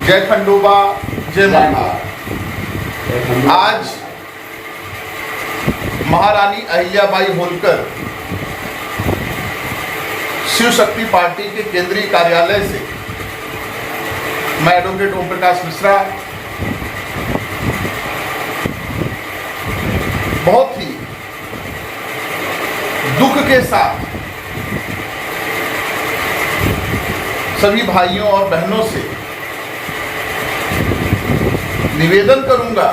जय खंडोबा, जय मल्हार। आज महारानी अहिल्याबाई होलकर शिव शक्ति पार्टी के केंद्रीय कार्यालय से मैं एडवोकेट ओम प्रकाश मिश्रा बहुत ही दुख के साथ सभी भाइयों और बहनों से निवेदन करूंगा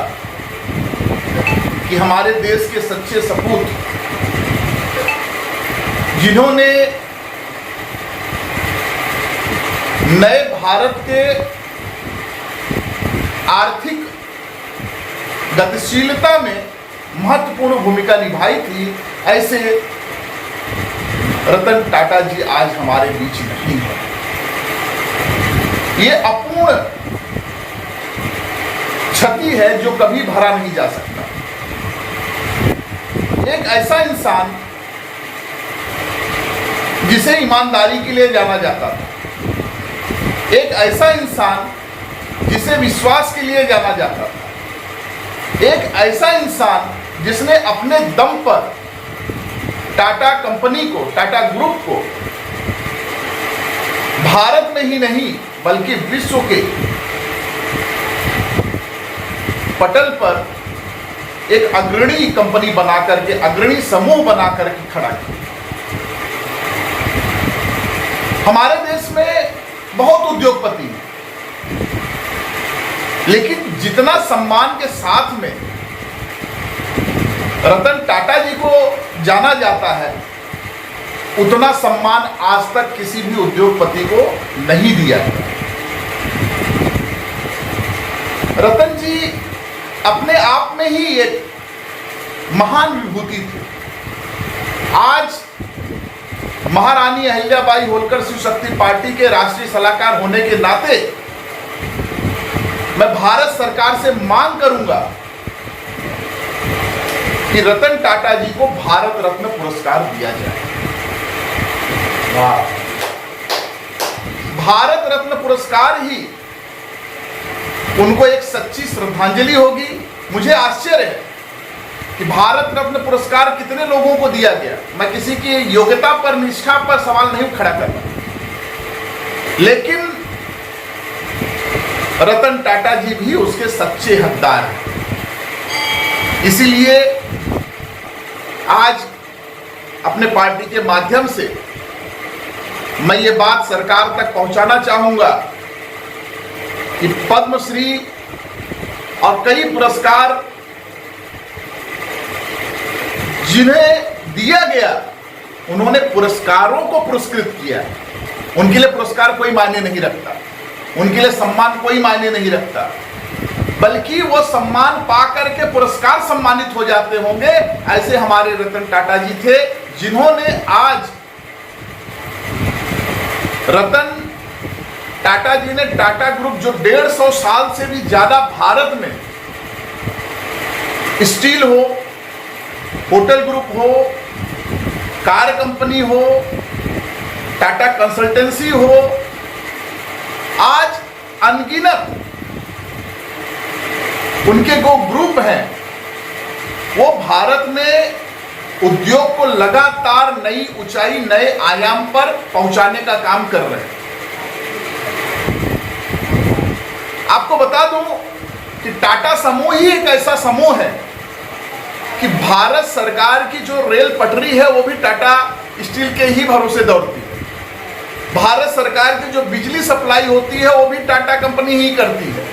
कि हमारे देश के सच्चे सपूत जिन्होंने नए भारत के आर्थिक गतिशीलता में महत्वपूर्ण भूमिका निभाई थी, ऐसे रतन टाटा जी आज हमारे बीच नहीं है। ये अपूर्ण क्षति है जो कभी भरा नहीं जा सकता। एक ऐसा इंसान जिसे ईमानदारी के लिए जाना जाता था, एक ऐसा इंसान जिसे विश्वास के लिए जाना जाता था, एक ऐसा इंसान जिसने अपने दम पर टाटा कंपनी को, टाटा ग्रुप को भारत में ही नहीं बल्कि विश्व के पटल पर एक अग्रणी कंपनी बना करके, अग्रणी समूह बना करके खड़ा किया। हमारे देश में बहुत उद्योगपति हैं, लेकिन जितना सम्मान के साथ में रतन टाटा जी को जाना जाता है, उतना सम्मान आज तक किसी भी उद्योगपति को नहीं दिया गया। रतन जी अपने आप में ही एक महान विभूति थे। आज महारानी अहिल्याबाई होलकर शिव शक्ति पार्टी के राष्ट्रीय सलाहकार होने के नाते मैं भारत सरकार से मांग करूंगा कि रतन टाटा जी को भारत रत्न पुरस्कार दिया जाए। भारत रत्न पुरस्कार ही उनको एक सच्ची श्रद्धांजलि होगी। मुझे आश्चर्य है कि भारत रत्न पुरस्कार कितने लोगों को दिया गया। मैं किसी की योग्यता पर, निष्ठा पर सवाल नहीं खड़ा कर रहा, लेकिन रतन टाटा जी भी उसके सच्चे हकदार हैं। इसीलिए आज अपने पार्टी के माध्यम से मैं ये बात सरकार तक पहुंचाना चाहूंगा कि पद्मश्री और कई पुरस्कार जिन्हें दिया गया, उन्होंने पुरस्कारों को पुरस्कृत किया। उनके लिए पुरस्कार कोई मायने नहीं रखता, उनके लिए सम्मान कोई मायने नहीं रखता, बल्कि वो सम्मान पाकर के पुरस्कार सम्मानित हो जाते होंगे। ऐसे हमारे रतन टाटा जी थे, जिन्होंने आज रतन टाटा जी ने टाटा ग्रुप, जो 150 साल से भी ज्यादा भारत में स्टील हो, होटल ग्रुप हो, कार कंपनी हो, टाटा कंसल्टेंसी हो, आज अनगिनत उनके जो ग्रुप हैं, वो भारत में उद्योग को लगातार नई ऊंचाई, नए आयाम पर पहुंचाने का काम कर रहे हैं। आपको बता दूं कि टाटा समूह ही एक ऐसा समूह है कि भारत सरकार की जो रेल पटरी है वो भी टाटा स्टील के ही भरोसे दौड़ती है। भारत सरकार की जो बिजली सप्लाई होती है वो भी टाटा कंपनी ही करती है।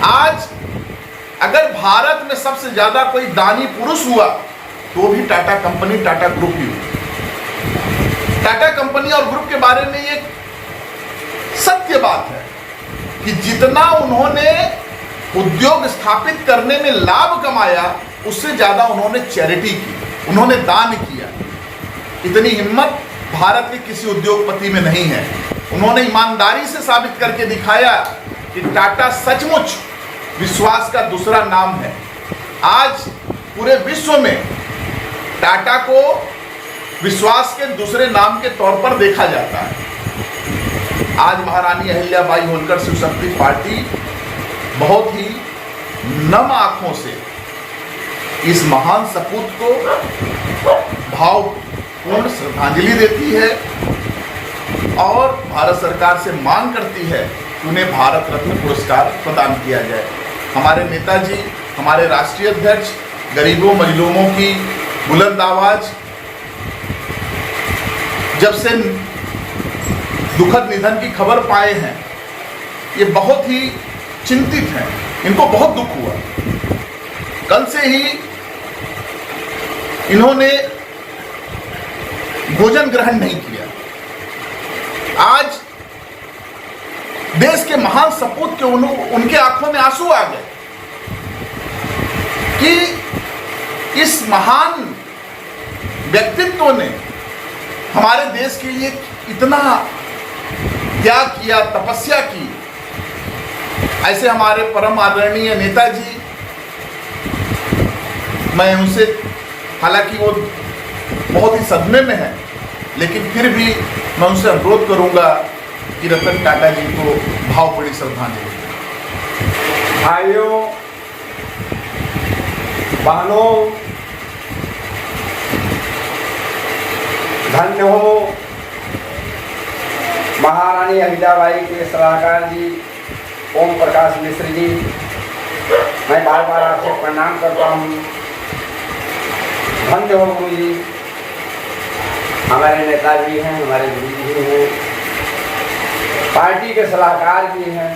आज अगर भारत में सबसे ज्यादा कोई दानी पुरुष हुआ तो भी टाटा कंपनी, टाटा ग्रुप ही हुआ। टाटा कंपनी और ग्रुप के बारे में एक सत्य बात है कि जितना उन्होंने उद्योग स्थापित करने में लाभ कमाया, उससे ज्यादा उन्होंने चैरिटी की, उन्होंने दान किया। इतनी हिम्मत भारत के किसी उद्योगपति में नहीं है। उन्होंने ईमानदारी से साबित करके दिखाया कि टाटा सचमुच विश्वास का दूसरा नाम है। आज पूरे विश्व में टाटा को विश्वास के दूसरे नाम के तौर पर देखा जाता है। आज महारानी अहिल्याबाई होलकर शिव शक्ति पार्टी बहुत ही नम आंखों से इस महान सपूत को भावपूर्ण श्रद्धांजलि देती है और भारत सरकार से मांग करती है कि उन्हें भारत रत्न पुरस्कार प्रदान किया जाए। हमारे नेताजी, हमारे राष्ट्रीय अध्यक्ष गरीबों मजलूमों की बुलंद आवाज जब से दुखद निधन की खबर पाए हैं, ये बहुत ही चिंतित हैं, इनको बहुत दुख हुआ। कल से ही इन्होंने भोजन ग्रहण नहीं किया। आज देश के महान सपूत के उनके आंखों में आंसू आ गए कि इस महान व्यक्तित्व ने हमारे देश के लिए इतना त्याग किया, तपस्या की। ऐसे हमारे परम आदरणीय नेताजी, मैं उनसे, हालांकि वो बहुत ही सदमे में है, लेकिन फिर भी मैं उनसे अनुरोध करूंगा कि रतन टाटा जी को भावपूर्ण श्रद्धांजलि। भाइयों बहनों, धन्य हो महारानी अहिल्याबाई के सलाहकार जी ओम प्रकाश मिश्र जी। मैं बार बार आपसे प्रणाम करता हूँ। धन्य हो गुरु जी, हमारे नेताजी हैं, हमारे गुरु जी हैं, पार्टी के सलाहकार जी हैं।